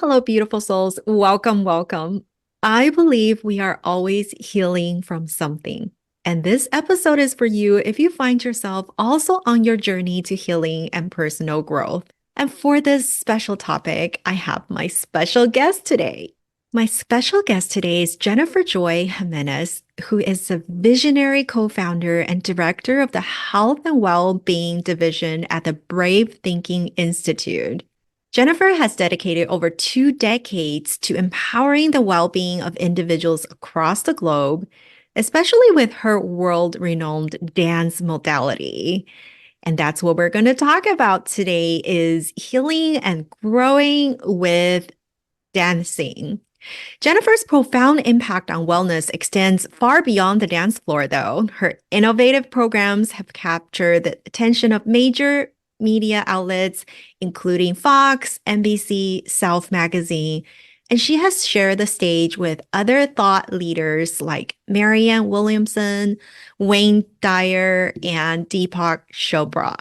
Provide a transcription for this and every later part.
hello, beautiful souls. Welcome, welcome. I believe we are always healing from something. And this episode is for you if you find yourself also on your journey to healing and personal growth. And for this special topic, I have my special guest today. My special guest today is Jennifer Joy Jimenez, who is the visionary co-founder and director of the Health and Well-being Division at the Brave Thinking Institute. Jennifer has dedicated over 2 decades to empowering the well-being of individuals across the globe, especially with her world-renowned dance modality. And that's what we're going to talk about today is healing and growing with dancing. Jennifer's profound impact on wellness extends far beyond the dance floor, though. Her innovative programs have captured the attention of major media outlets, including Fox, NBC, Self Magazine, and she has shared the stage with other thought leaders like Marianne Williamson, Wayne Dyer, and Deepak Chopra.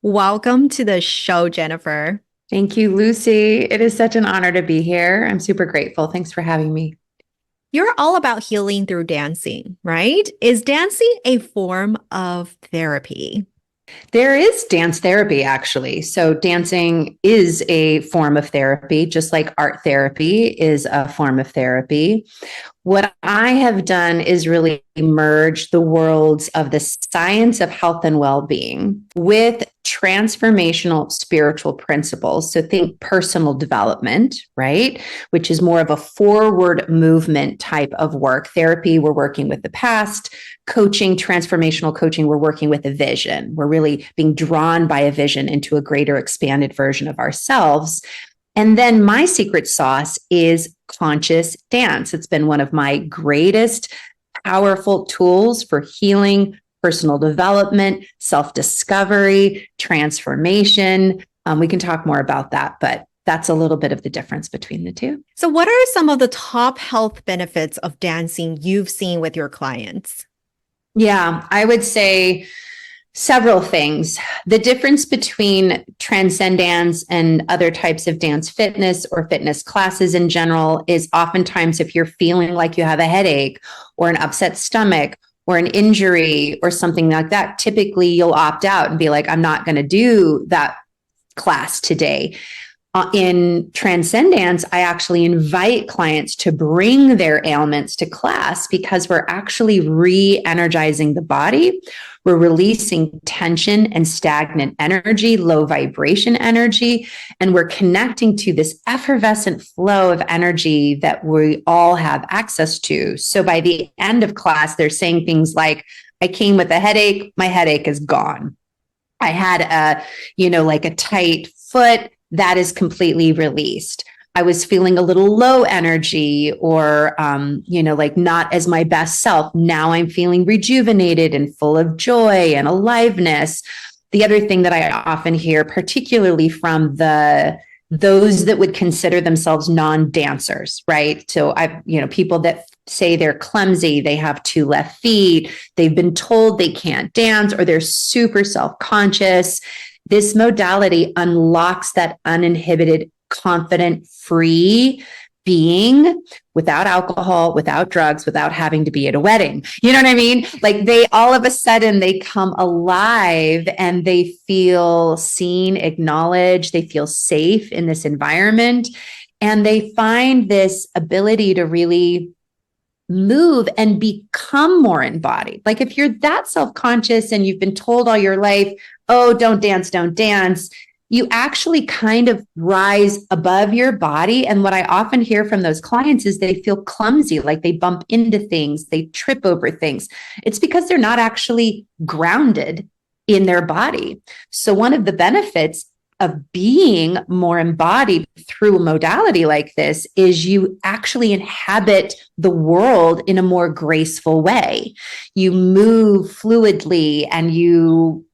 Welcome to the show, Jennifer. Thank you, Lucy. It is such an honor to be here. I'm super grateful. Thanks for having me. You're all about healing through dancing, right? Is dancing a form of therapy? There is dance therapy, actually. So dancing is a form of therapy, just like art therapy is a form of therapy. What I have done is really merge the worlds of the science of health and well-being with transformational spiritual principles. So think personal development, right? Which is more of a forward movement type of work. Therapy, we're working with the past. Coaching, transformational coaching, we're working with a vision. We're really being drawn by a vision into a greater expanded version of ourselves. And then my secret sauce is conscious dance. It's been one of my greatest, powerful tools for healing, personal development, self-discovery, transformation. We can talk more about that, but that's a little bit of the difference between the two. So what are some of the top health benefits of dancing you've seen with your clients? Yeah, I would say several things. The difference between transcendence and other types of dance fitness or fitness classes in general is oftentimes if you're feeling like you have a headache or an upset stomach or an injury or something like that, typically you'll opt out and be like, I'm not going to do that class today. In transcendence, I actually invite clients to bring their ailments to class because we're actually re-energizing the body. We're releasing tension and stagnant energy, low vibration energy, and we're connecting to this effervescent flow of energy that we all have access to. So by the end of class, they're saying things like, I came with a headache, my headache is gone. I had like a tight foot, that is completely released. I was feeling a little low energy or, like not as my best self. Now I'm feeling rejuvenated and full of joy and aliveness. The other thing that I often hear, particularly from those that would consider themselves non-dancers, right? So people that say they're clumsy, they have 2 left feet, they've been told they can't dance, or they're super self-conscious. This modality unlocks that uninhibited, confident, free being without alcohol, without drugs, without having to be at a wedding. You know what I mean? Like they all of a sudden they come alive and they feel seen, acknowledged, they feel safe in this environment. And they find this ability to really move and become more embodied. Like if you're that self-conscious and you've been told all your life, oh, don't dance, you actually kind of rise above your body. And what I often hear from those clients is they feel clumsy, like they bump into things, they trip over things. It's because they're not actually grounded in their body. So one of the benefits of being more embodied through a modality like this is you actually inhabit the world in a more graceful way. You move fluidly and you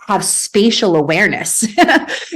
have spatial awareness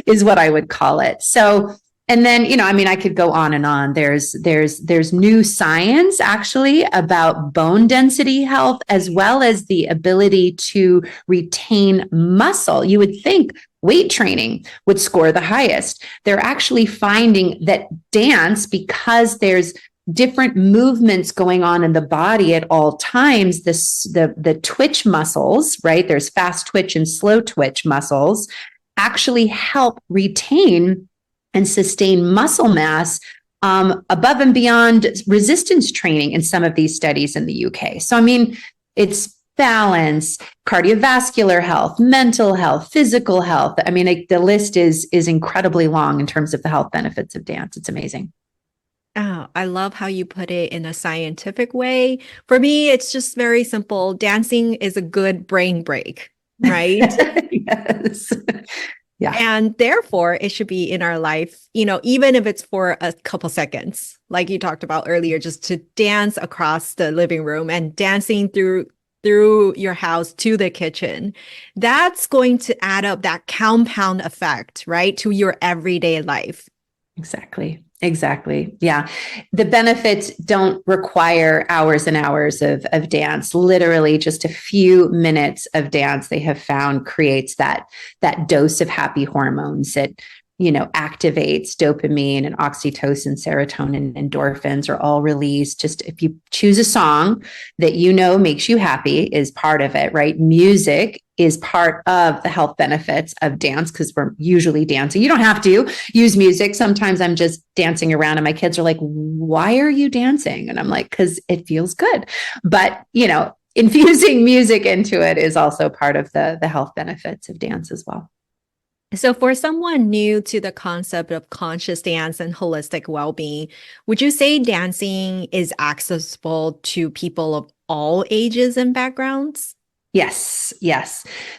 is what I would call it. So And then, I mean, I could go on and on. There's new science actually about bone density health, as well as the ability to retain muscle. You would think weight training would score the highest. They're actually finding that dance, because there's different movements going on in the body at all times, the twitch muscles, right? There's fast twitch and slow twitch muscles, actually help retain and sustain muscle mass above and beyond resistance training in some of these studies in the UK. So, I mean, it's balance, cardiovascular health, mental health, physical health. I mean, the list is incredibly long in terms of the health benefits of dance. It's amazing. Oh, I love how you put it in a scientific way. For me, it's just very simple. Dancing is a good brain break, right? Yes. Yeah. And therefore, it should be in our life, even if it's for a couple seconds, like you talked about earlier, just to dance across the living room and dancing through your house to the kitchen. That's going to add up that compound effect, right, to your everyday life. Exactly. Yeah. The benefits don't require hours and hours of dance. Literally just a few minutes of dance, they have found, creates that dose of happy hormones that, activates dopamine and oxytocin, serotonin, endorphins are all released. Just if you choose a song that makes you happy is part of it, right? Music is part of the health benefits of dance, because we're usually dancing. You don't have to use music. Sometimes I'm just dancing around and my kids are like, why are you dancing? And I'm like, because it feels good. But, infusing music into it is also part of the health benefits of dance as well. So for someone new to the concept of conscious dance and holistic well-being, would you say dancing is accessible to people of all ages and backgrounds? Yes.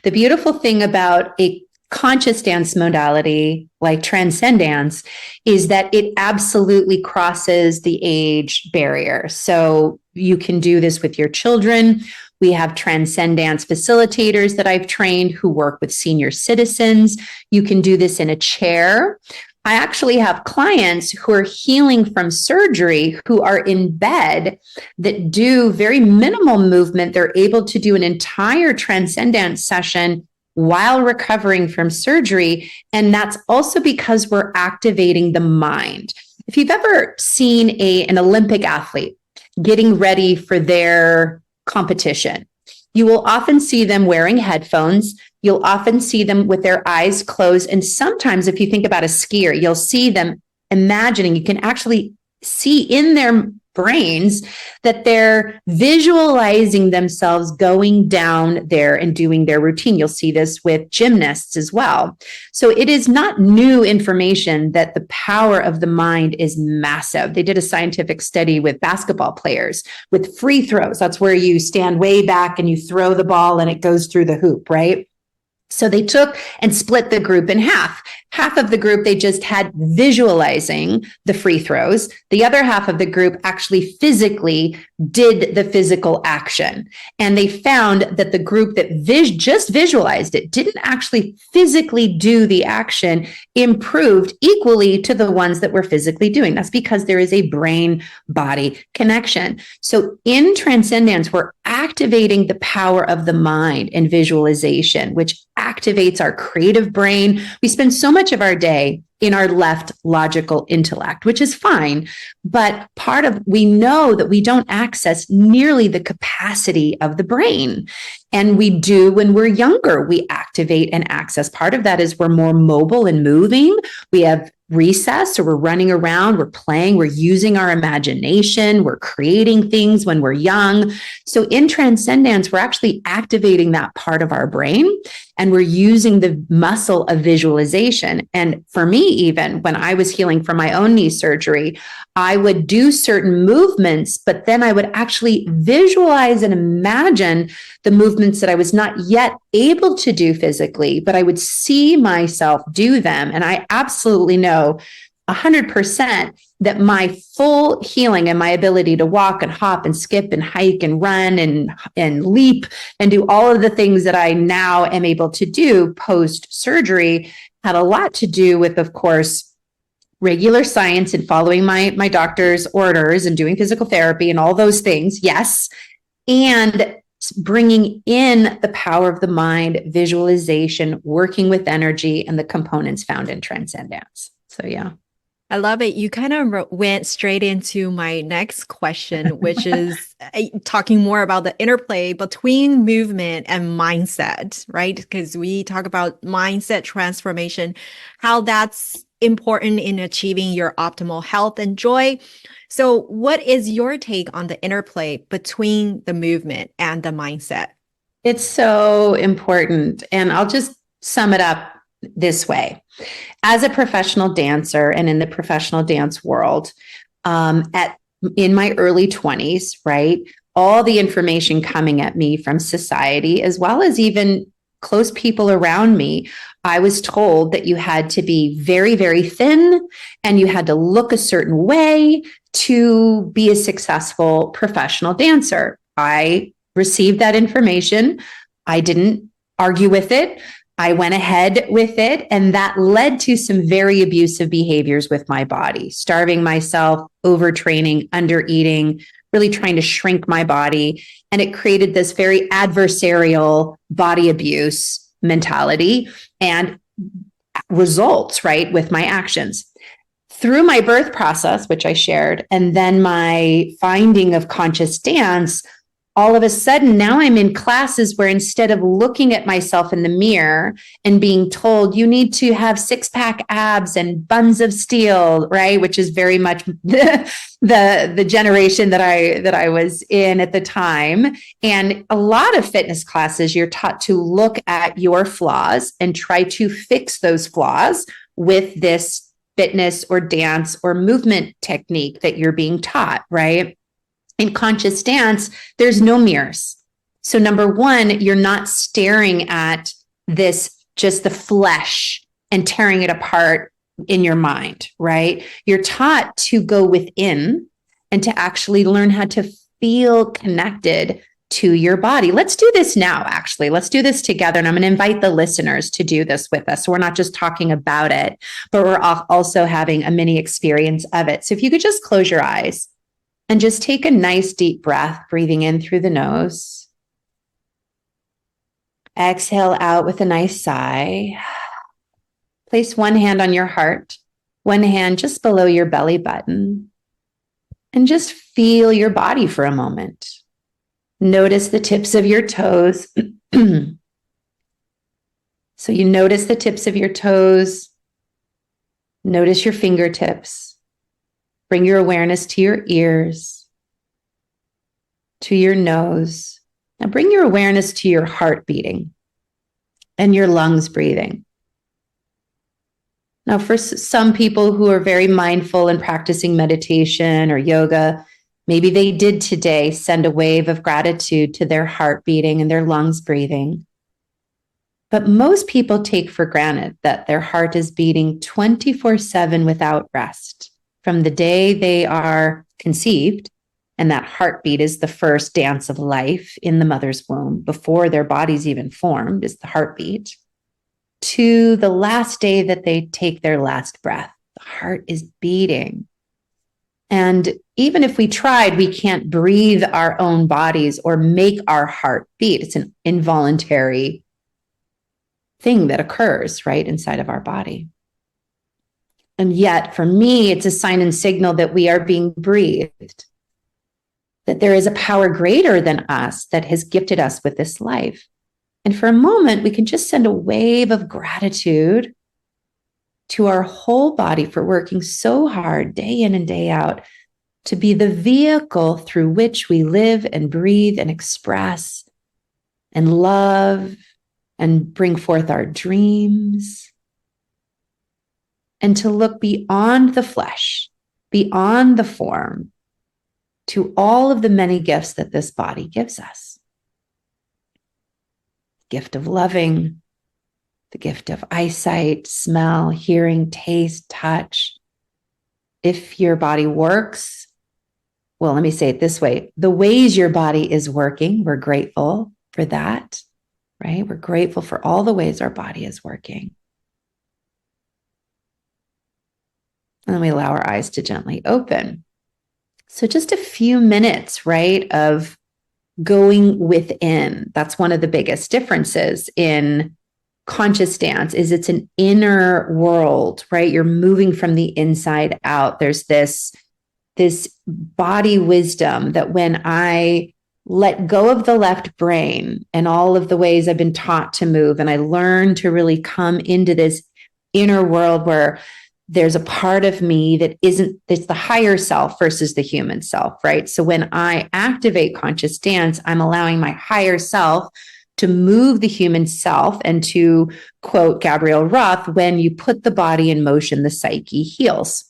The beautiful thing about a conscious dance modality like transcendence is that it absolutely crosses the age barrier. So you can do this with your children. We have transcendence facilitators that I've trained who work with senior citizens. You can do this in a chair. I actually have clients who are healing from surgery who are in bed that do very minimal movement. They're able to do an entire transcendence session while recovering from surgery. And that's also because we're activating the mind. If you've ever seen an Olympic athlete getting ready for their competition, you will often see them wearing headphones. You'll often see them with their eyes closed. And sometimes if you think about a skier, you'll see them imagining, you can actually see in their brains that they're visualizing themselves going down there and doing their routine. You'll see this with gymnasts as well. So it is not new information that the power of the mind is massive. They did a scientific study with basketball players with free throws. That's where you stand way back and you throw the ball and it goes through the hoop, right? So they took and split the group in half. Half of the group, they just had visualizing the free throws. The other half of the group actually physically did the physical action. And they found that the group that just visualized it, didn't actually physically do the action, improved equally to the ones that were physically doing. That's because there is a brain-body connection. So in transcendence, we're activating the power of the mind and visualization, which activates our creative brain. We spend so much of our day in our left logical intellect, which is fine. But we know that we don't access nearly the capacity of the brain. And we do when we're younger, we activate and access. Part of that is we're more mobile and moving. We have recess, so we're running around, we're playing, we're using our imagination, we're creating things when we're young. So in transcendence, we're actually activating that part of our brain and we're using the muscle of visualization. And for me, even when I was healing from my own knee surgery, I would do certain movements, but then I would actually visualize and imagine the movements that I was not yet able to do physically, but I would see myself do them. And I absolutely know 100% that my full healing and my ability to walk and hop and skip and hike and run and leap and do all of the things that I now am able to do post surgery had a lot to do with, of course, regular science and following my doctor's orders and doing physical therapy and all those things, yes, and bringing in the power of the mind, visualization, working with energy, and the components found in transcendence. So, yeah. I love it. You kind of went straight into my next question, which is talking more about the interplay between movement and mindset, right? Because we talk about mindset transformation, how that's important in achieving your optimal health and joy. So, what is your take on the interplay between the movement and the mindset? It's so important. And I'll just sum it up this way. As a professional dancer and in the professional dance world, in my early 20s, right, all the information coming at me from society, as well as even close people around me, I was told that you had to be very, very thin and you had to look a certain way to be a successful professional dancer. I received that information. I didn't argue with it. I went ahead with it, and that led to some very abusive behaviors with my body, starving myself, overtraining, undereating, really trying to shrink my body. And it created this very adversarial body abuse mentality and results, right, with my actions. Through my birth process, which I shared, and then my finding of conscious dance, all of a sudden, now I'm in classes where instead of looking at myself in the mirror and being told you need to have 6-pack abs and buns of steel, right, which is very much the generation that I was in at the time, and a lot of fitness classes, you're taught to look at your flaws and try to fix those flaws with this fitness or dance or movement technique that you're being taught, right? In conscious dance, there's no mirrors. So number one, you're not staring at this, just the flesh and tearing it apart in your mind, right? You're taught to go within and to actually learn how to feel connected to your body. Let's do this now, actually. Let's do this together. And I'm going to invite the listeners to do this with us. So we're not just talking about it, but we're also having a mini experience of it. So if you could just close your eyes and just take a nice deep breath, breathing in through the nose. Exhale out with a nice sigh. Place one hand on your heart, one hand just below your belly button, and just feel your body for a moment. Notice the tips of your toes. So you notice the tips of your toes. Notice your fingertips. Bring your awareness to your ears, to your nose. Now bring your awareness to your heart beating and your lungs breathing. Now, for some people who are very mindful and practicing meditation or yoga, maybe they did today send a wave of gratitude to their heart beating and their lungs breathing. But most people take for granted that their heart is beating 24/7 without rest. From the day they are conceived, and that heartbeat is the first dance of life in the mother's womb, before their body's even formed, is the heartbeat, to the last day that they take their last breath. The heart is beating. And even if we tried, we can't breathe our own bodies or make our heart beat. It's an involuntary thing that occurs right inside of our body. And yet, for me, it's a sign and signal that we are being breathed, that there is a power greater than us that has gifted us with this life. And for a moment, we can just send a wave of gratitude to our whole body for working so hard day in and day out to be the vehicle through which we live and breathe and express and love and bring forth our dreams. And to look beyond the flesh, beyond the form, to all of the many gifts that this body gives us. The gift of loving, the gift of eyesight, smell, hearing, taste, touch. If your body works, well, let me say it this way, the ways your body is working, we're grateful for that, right? We're grateful for all the ways our body is working. And then we allow our eyes to gently open. So just a few minutes, right, of going within. That's one of the biggest differences in conscious dance is it's an inner world, right? You're moving from the inside out. There's this body wisdom that when I let go of the left brain and all of the ways I've been taught to move, and I learn to really come into this inner world where there's a part of me that it's the higher self versus the human self, right? So when I activate conscious dance, I'm allowing my higher self to move the human self. And to quote Gabrielle Roth, when you put the body in motion, the psyche heals.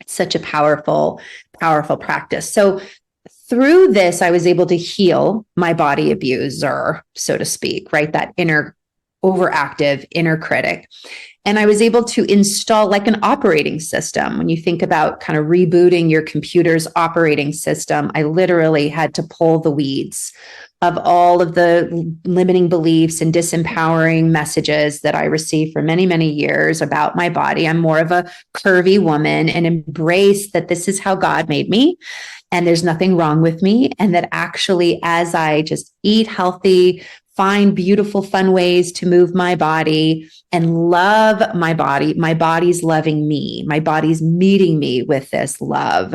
It's such a powerful, powerful practice. So through this, I was able to heal my body abuser, so to speak, right? That inner overactive inner critic. And I was able to install like an operating system. When you think about kind of rebooting your computer's operating system, I literally had to pull the weeds of all of the limiting beliefs and disempowering messages that I received for many, many years about my body. I'm more of a curvy woman, and embrace that this is how God made me and there's nothing wrong with me. And that actually, as I just eat healthy, find beautiful, fun ways to move my body and love my body's loving me. My body's meeting me with this love.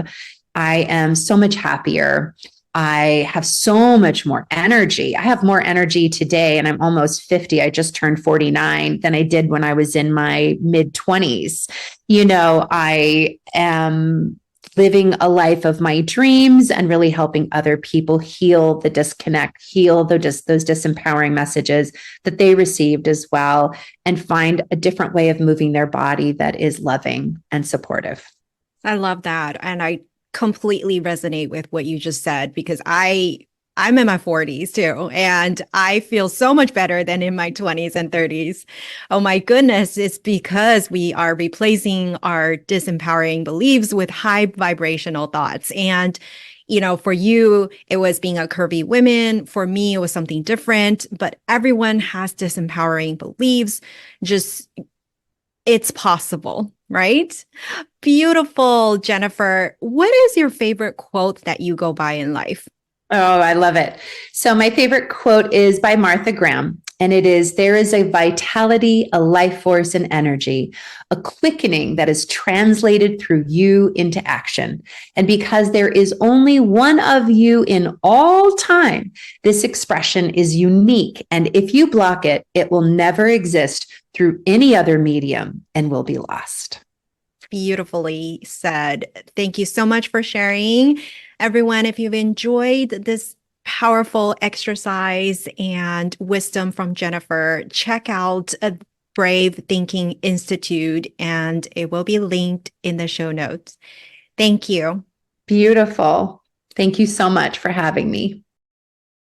I am so much happier. I have so much more energy. I have more energy today, and I'm almost 50. I just turned 49 than I did when I was in my mid 20s. I am living a life of my dreams and really helping other people heal the disconnect, heal those disempowering messages that they received as well, and find a different way of moving their body that is loving and supportive. I love that. And I completely resonate with what you just said, because I'm in my 40s too, and I feel so much better than in my 20s and 30s. Oh my goodness, it's because we are replacing our disempowering beliefs with high vibrational thoughts. And for you, it was being a curvy woman. For me, it was something different, but everyone has disempowering beliefs. Just, it's possible, right? Beautiful, Jennifer. What is your favorite quote that you go by in life? Oh, I love it. So my favorite quote is by Martha Graham, and it is, "There is a vitality, a life force, and energy, a quickening that is translated through you into action. And because there is only one of you in all time, this expression is unique. And if you block it, it will never exist through any other medium and will be lost." Beautifully said. Thank you so much for sharing. Everyone, if you've enjoyed this powerful exercise and wisdom from Jennifer, check out a Brave Thinking Institute, and it will be linked in the show notes. Thank you. Beautiful. Thank you so much for having me.